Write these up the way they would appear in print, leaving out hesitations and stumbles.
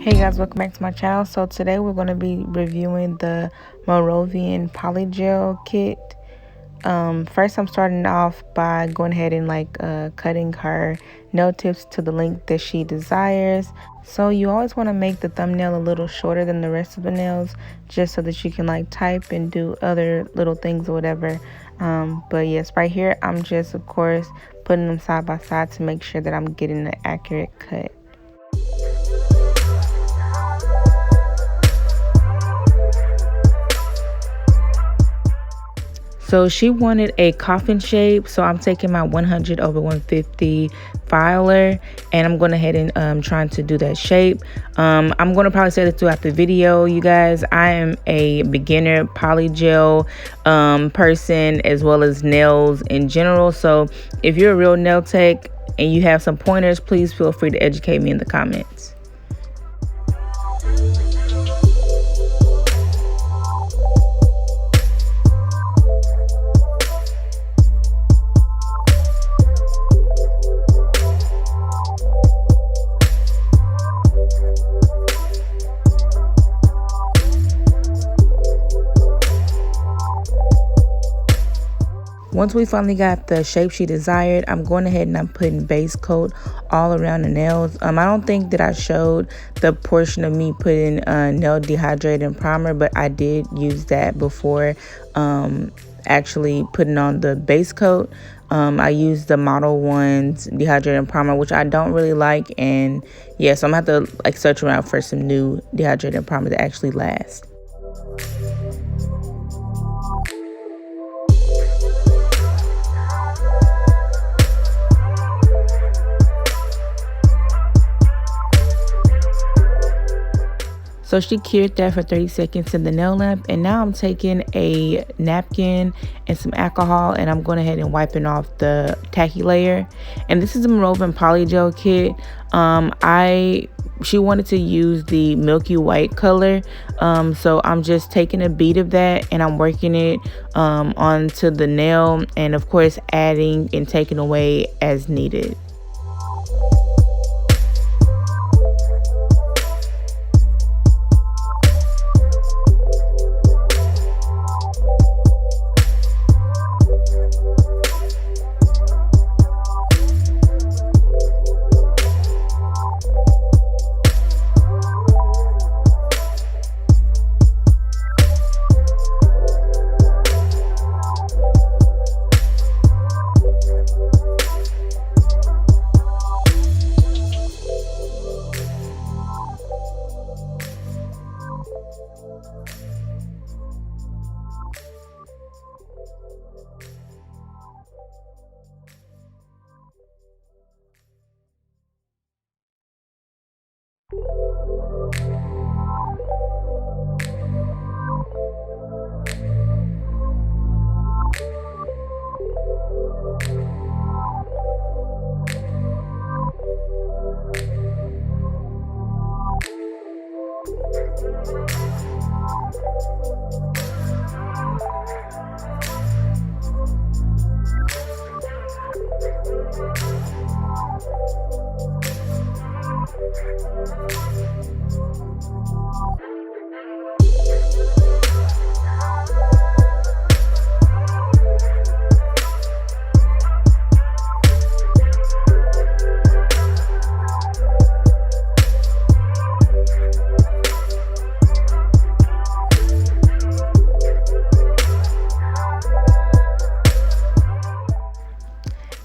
Hey guys, welcome back to my channel. So today we're going to be reviewing the Morovan Polygel kit. First I'm starting off by going ahead and cutting her nail tips to the length that she desires. So you always want to make the thumbnail a little shorter than the rest of the nails, just so that you can type and do other little things or whatever. But yes, right here I'm just of course putting them side by side to make sure that I'm getting an accurate cut. So she wanted a coffin shape, so I'm taking my 100/150 filer and I'm going ahead and trying to do that shape. I'm going to probably say this throughout the video, you guys. I am a beginner polygel person, as well as nails in general. So if you're a real nail tech and you have some pointers, please feel free to educate me in the comments. Once we finally got the shape she desired, I'm going ahead and I'm putting base coat all around the nails. I don't think that I showed the portion of me putting nail dehydrating primer, but I did use that before actually putting on the base coat. I used the Model 1's dehydrating primer, which I don't really like, and yeah, so I'm gonna have to search around for some new dehydrating primer that actually lasts. So she cured that for 30 seconds in the nail lamp, and now I'm taking a napkin and some alcohol and I'm going ahead and wiping off the tacky layer. And this is the Morovan Polygel kit. She wanted to use the milky white color, so I'm just taking a bead of that and I'm working it onto the nail, and of course adding and taking away as needed.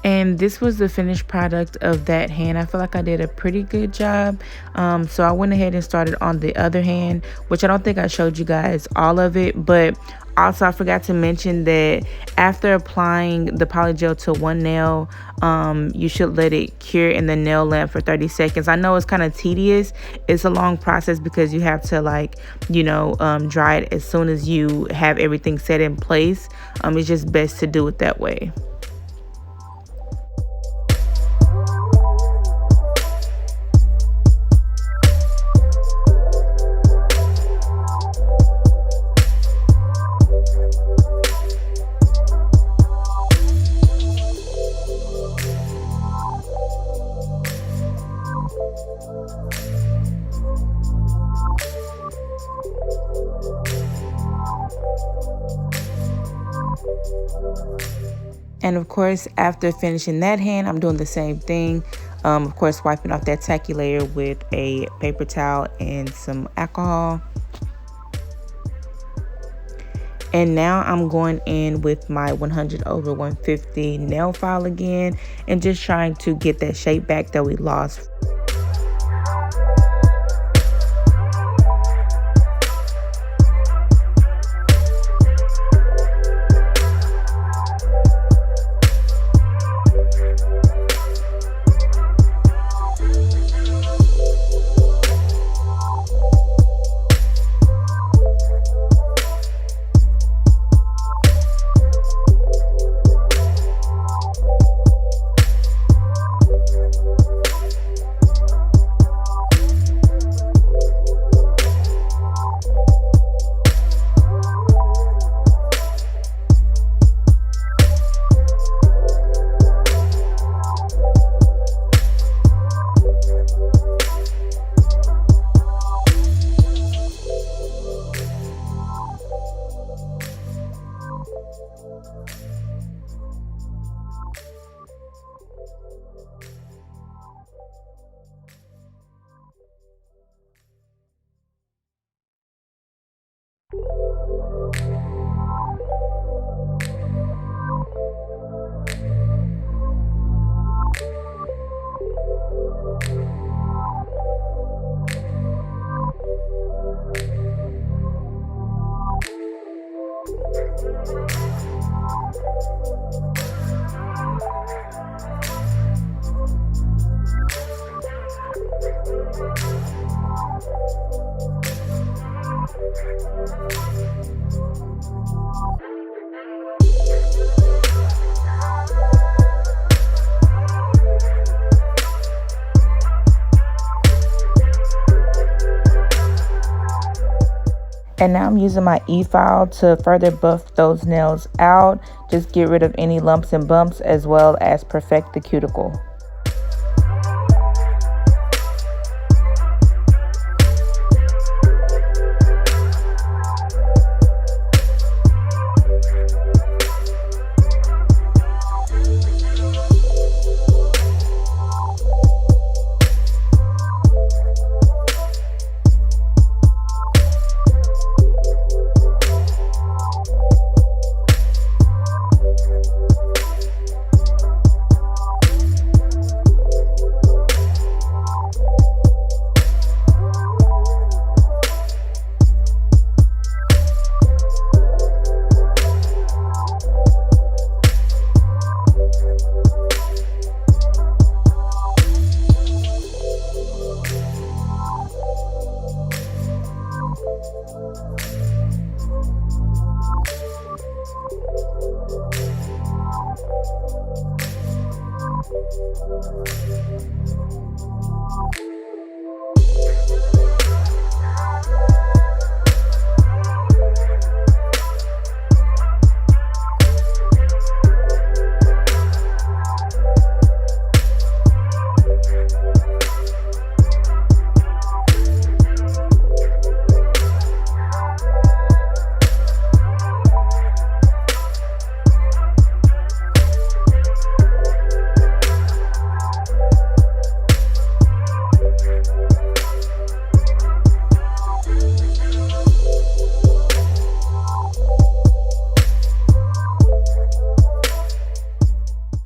And this was the finished product of that hand. I feel like I did a pretty good job. So I went ahead and started on the other hand, which I don't think I showed you guys all of it. But also I forgot to mention that after applying the polygel to one nail, you should let it cure in the nail lamp for 30 seconds. I know it's kind of tedious. It's a long process because you have to dry it as soon as you have everything set in place. It's just best to do it that way. And of course, after finishing that hand, I'm doing the same thing. Of course, wiping off that tacky layer with a paper towel and some alcohol. And now I'm going in with my 100 over 150 nail file again and just trying to get that shape back that we lost. And now I'm using my e-file to further buff those nails out, just get rid of any lumps and bumps as well as perfect the cuticle.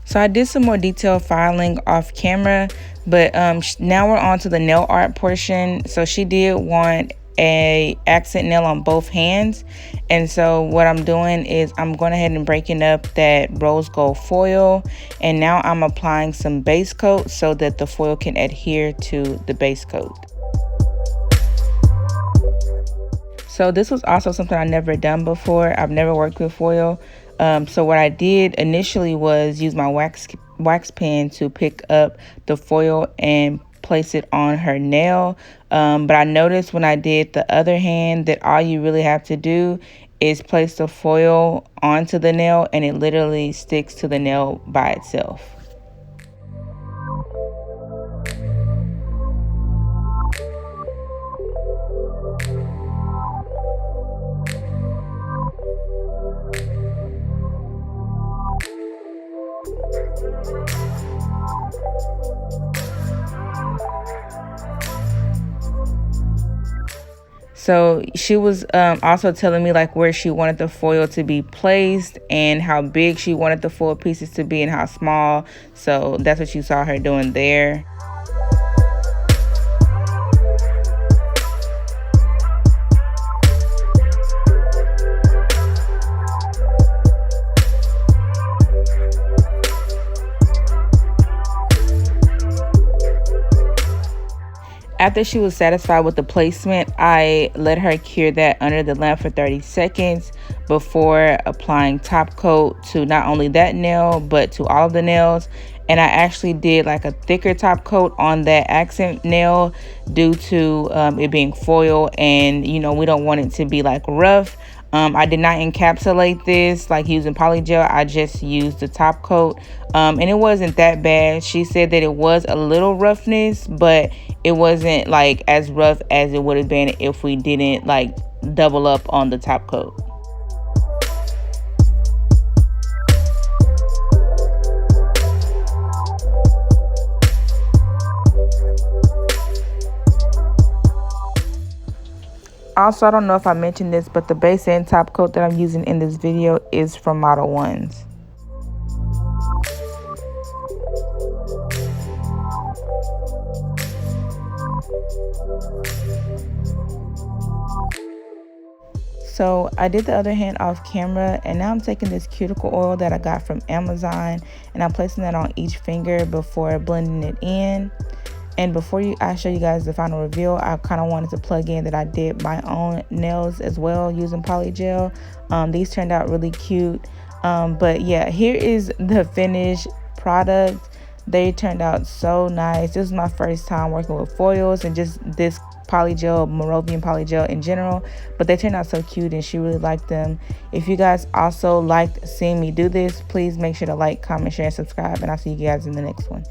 So I did some more detailed filing off camera, but now we're on to the nail art portion. So she did want a accent nail on both hands, and so what I'm doing is I'm going ahead and breaking up that rose gold foil, and now I'm applying some base coat so that the foil can adhere to the base coat. So this was also something I never done before. I've never worked with foil. So what I did initially was use my wax pen to pick up the foil and place it on her nail. But I noticed when I did the other hand that all you really have to do is place the foil onto the nail and it literally sticks to the nail by itself. So she was also telling me like where she wanted the foil to be placed and how big she wanted the foil pieces to be and how small. So that's what you saw her doing there. After she was satisfied with the placement, I let her cure that under the lamp for 30 seconds before applying top coat to not only that nail, but to all of the nails. And I actually did like a thicker top coat on that accent nail due to it being foil, and you know, we don't want it to be like rough. I did not encapsulate this like using polygel. I just used the top coat, and it wasn't that bad. She said that it was a little roughness, but it wasn't like as rough as it would have been if we didn't like double up on the top coat. Also, I don't know if I mentioned this, but the base and top coat that I'm using in this video is from Model 1s. So I did the other hand off camera, and now I'm taking this cuticle oil that I got from Amazon, and I'm placing that on each finger before blending it in. And before I show you guys the final reveal, I kind of wanted to plug in that I did my own nails as well using polygel. These turned out really cute. But yeah, here is the finished product. They turned out so nice. This is my first time working with foils and just this polygel, Morovan polygel in general, but they turned out so cute and she really liked them. If you guys also liked seeing me do this, please make sure to like, comment, share, and subscribe, and I'll see you guys in the next one.